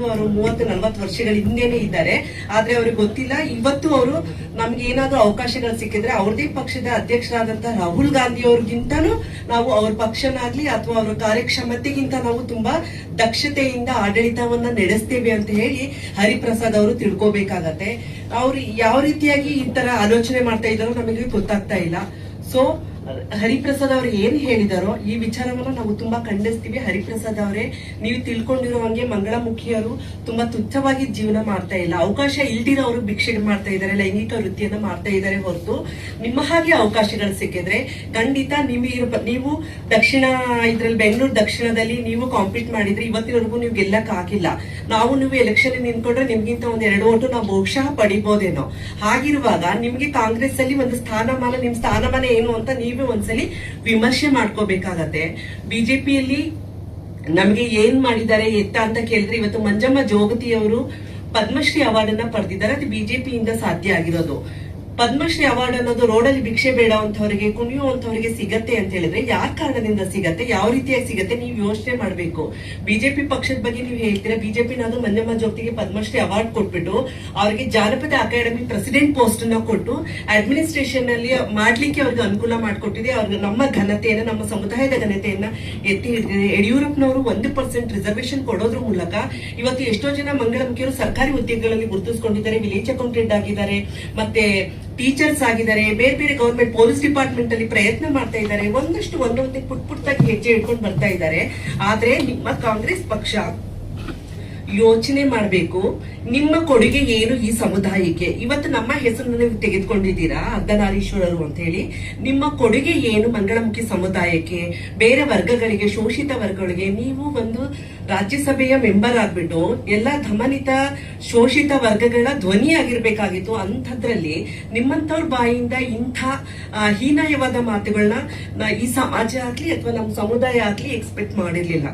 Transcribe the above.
ಅವರು 30-40 ವರ್ಷಗಳ ಹಿಂದೆನೆ ಇದ್ದಾರೆ. ಆದ್ರೆ ಅವ್ರಿಗೆ ಗೊತ್ತಿಲ್ಲ. ಇವತ್ತು ಅವರು ನಮ್ಗೆ ಏನಾದ್ರೂ ಅವಕಾಶಗಳು ಸಿಕ್ಕಿದ್ರೆ ಅವ್ರದೇ ಪಕ್ಷದ ಅಧ್ಯಕ್ಷರಾದಂತಹ ರಾಹುಲ್ ಗಾಂಧಿ ಅವ್ರಿಗಿಂತನೂ ನಾವು ಅವ್ರ ಪಕ್ಷನಾಗ್ಲಿ ಅಥವಾ ಅವರ ಕಾರ್ಯಕ್ಷಮತೆಗಿಂತ ನಾವು ತುಂಬಾ ದಕ್ಷತೆಯಿಂದ ಆಡಳಿತವನ್ನ ನಡೆಸ್ತೇವೆ ಅಂತ ಹೇಳಿ ಹರಿಪ್ರಸಾದ್ ಅವರು ತಿಳ್ಕೋಬೇಕಾಗತ್ತೆ. ಅವ್ರು ಯಾವ ರೀತಿಯಾಗಿ ಈ ತರ ಆಲೋಚನೆ ಮಾಡ್ತಾ ಇದ್ದಾರೋ ನಮಗೆ ಗೊತ್ತಾಗ್ತಾ ಇಲ್ಲ. ಸೊ ಹರಿಪ್ರಸಾದ್ ಅವರು ಏನ್ ಹೇಳಿದಾರೋ ಈ ವಿಚಾರವನ್ನ ನಾವು ತುಂಬಾ ಖಂಡಿಸ್ತೀವಿ. ಹರಿಪ್ರಸಾದ್ ಅವರೇ, ನೀವು ತಿಳ್ಕೊಂಡಿರೋ ಹಂಗೆ ಮಂಗಳಮುಖಿಯರು ತುಂಬಾ ತುಚ್ಛವಾಗಿ ಜೀವನ ಮಾಡ್ತಾ ಇಲ್ಲ. ಅವಕಾಶ ಇಲ್ದಿರೋ ಅವರು ಭಿಕ್ಷೆ ಮಾಡ್ತಾ ಇದ್ದಾರೆ, ಲೈಂಗಿಕ ವೃತ್ತಿಯನ್ನ ಮಾಡ್ತಾ ಇದ್ದಾರೆ ಹೊರತು ನಿಮ್ಮ ಹಾಗೆ ಅವಕಾಶಗಳು ಸಿಕ್ಕಿದ್ರೆ ಖಂಡಿತ ನೀವು ದಕ್ಷಿಣ ಇದ್ರಲ್ಲಿ ಬೆಂಗಳೂರು ದಕ್ಷಿಣದಲ್ಲಿ ನೀವು ಕಾಂಪೀಟ್ ಮಾಡಿದ್ರೆ ಇವತ್ತಿನವರೆಗೂ ನೀವು ಗೆಲ್ಲಕ್ ಆಗಿಲ್ಲ. ನೀವು ಎಲೆಕ್ಷನ್ ನಿಂತ್ಕೊಂಡ್ರೆ ನಿಮ್ಗಿಂತ ಒಂದ್ 2 ಓಟು ನಾವು ಬಹುಶಃ ಪಡಿಬಹುದೇನೋ. ಹಾಗಿರುವಾಗ ನಿಮ್ಗೆ ಕಾಂಗ್ರೆಸ್ ಅಲ್ಲಿ ಒಂದು ಸ್ಥಾನಮಾನ, ನಿಮ್ ಸ್ಥಾನಮಾನ ಏನು ಅಂತ ನೀವೇ ಒಂದ್ಸಲಿ ವಿಮರ್ಶೆ ಮಾಡ್ಕೋಬೇಕಾಗತ್ತೆ. ಬಿಜೆಪಿಯಲ್ಲಿ ನಮ್ಗೆ ಏನ್ ಮಾಡಿದ್ದಾರೆ ಎತ್ತ ಅಂತ ಕೇಳಿದ್ರೆ, ಇವತ್ತು ಮಂಜಮ್ಮ ಜೋಗತಿಯವರು ಪದ್ಮಶ್ರೀ ಅವಾರ್ಡ್ ಅನ್ನ ಪಡೆದಿದ್ದಾರೆ. ಅದು ಬಿಜೆಪಿಯಿಂದ ಸಾಧ್ಯ ಆಗಿರೋದು. ಪದ್ಮಶ್ರೀ ಅವಾರ್ಡ್ ಅನ್ನೋದು ರೋಡಲ್ಲಿ ಭಿಕ್ಷೆ ಬೇಡವಂತವರಿಗೆ, ಕುಣಿಯುವಂತವರಿಗೆ ಸಿಗತ್ತೆ ಅಂತ ಹೇಳಿದ್ರೆ ಯಾರ ಕಾರಣದಿಂದ ಸಿಗತ್ತೆ, ಯಾವ ರೀತಿಯಾಗಿ ಸಿಗತ್ತೆ, ನೀವು ಯೋಚನೆ ಮಾಡ್ಬೇಕು. ಬಿಜೆಪಿ ಪಕ್ಷದ ಬಗ್ಗೆ ನೀವು ಹೇಳ್ತೀರಾ. ಬಿಜೆಪಿನಾದ್ರೂ ಮಂಜಮ್ಮ ಜೋಗತಿಗೆ ಪದ್ಮಶ್ರೀ ಅವಾರ್ಡ್ ಕೊಟ್ಬಿಟ್ಟು ಅವರಿಗೆ ಜಾನಪದ ಅಕಾಡೆಮಿ ಪ್ರೆಸಿಡೆಂಟ್ ಪೋಸ್ಟ್ ಅನ್ನ ಕೊಟ್ಟು ಅಡ್ಮಿನಿಸ್ಟ್ರೇಷನ್ ಅಲ್ಲಿ ಮಾಡ್ಲಿಕ್ಕೆ ಅವ್ರಿಗೆ ಅನುಕೂಲ ಮಾಡಿಕೊಟ್ಟಿದೆ. ಅವ್ರಿಗೆ ನಮ್ಮ ಘನತೆಯನ್ನ, ನಮ್ಮ ಸಮುದಾಯದ ಘನತೆಯನ್ನ ಎತ್ತಿ ಹಿಡಿದಿದೆ. ಯಡಿಯೂರಪ್ಪನವರು 1% ರಿಸರ್ವೇಶನ್ ಕೊಡೋದ್ರ ಮೂಲಕ ಇವತ್ತು ಎಷ್ಟೋ ಜನ ಮಂಗಳಮುಖಿಯರು ಸರ್ಕಾರಿ ಹುದ್ದೆಗಳಲ್ಲಿ ಗುರುತಿಸಿಕೊಂಡಿದ್ದಾರೆ, ವಿಲೇಜ್ ಅಕೌಂಟೆಂಟ್ ಆಗಿದ್ದಾರೆ, ಮತ್ತೆ ಟೀಚರ್ಸ್ ಆಗಿದ್ದಾರೆ, ಬೇರೆ ಬೇರೆ ಗವರ್ಮೆಂಟ್ ಪೊಲೀಸ್ ಡಿಪಾರ್ಟ್ಮೆಂಟ್ ಅಲ್ಲಿ ಪ್ರಯತ್ನ ಮಾಡ್ತಾ ಇದ್ದಾರೆ. ಒಂದೊಂದೇ ಪುಟ್ಟಾಗಿ ಹೆಜ್ಜೆ ಇಟ್ಕೊಂಡು ಬರ್ತಾ ಇದ್ದಾರೆ. ಆದ್ರೆ ನಿಮ್ಮ ಕಾಂಗ್ರೆಸ್ ಪಕ್ಷ ಯೋಚನೆ ಮಾಡಬೇಕು, ನಿಮ್ಮ ಕೊಡುಗೆ ಏನು ಈ ಸಮುದಾಯಕ್ಕೆ. ಇವತ್ತು ನಮ್ಮ ಹೆಸರನ್ನು ನೀವು ತೆಗೆದುಕೊಂಡಿದ್ದೀರಾ, ಅರ್ಧನಾರೀಶ್ವರರು ಅಂತ ಹೇಳಿ. ನಿಮ್ಮ ಕೊಡುಗೆ ಏನು ಮಂಗಳಮುಖಿ ಸಮುದಾಯಕ್ಕೆ, ಬೇರೆ ವರ್ಗಗಳಿಗೆ, ಶೋಷಿತ ವರ್ಗಗಳಿಗೆ? ನೀವು ಒಂದು ರಾಜ್ಯಸಭೆಯ ಮೆಂಬರ್ ಆಗ್ಬಿಟ್ಟು ಎಲ್ಲಾ ದಮನಿತ ಶೋಷಿತ ವರ್ಗಗಳ ಧ್ವನಿ ಆಗಿರ್ಬೇಕಾಗಿತ್ತು. ಅಂಥದ್ರಲ್ಲಿ ನಿಮ್ಮಂತವ್ರ ಬಾಯಿಂದ ಇಂಥ ಹೀನಾಯವಾದ ಮಾತುಗಳನ್ನ ಈ ಸಮಾಜ ಆಗ್ಲಿ ಅಥವಾ ನಮ್ಮ ಸಮುದಾಯ ಆಗ್ಲಿ ಎಕ್ಸ್ಪೆಕ್ಟ್ ಮಾಡಿರ್ಲಿಲ್ಲ.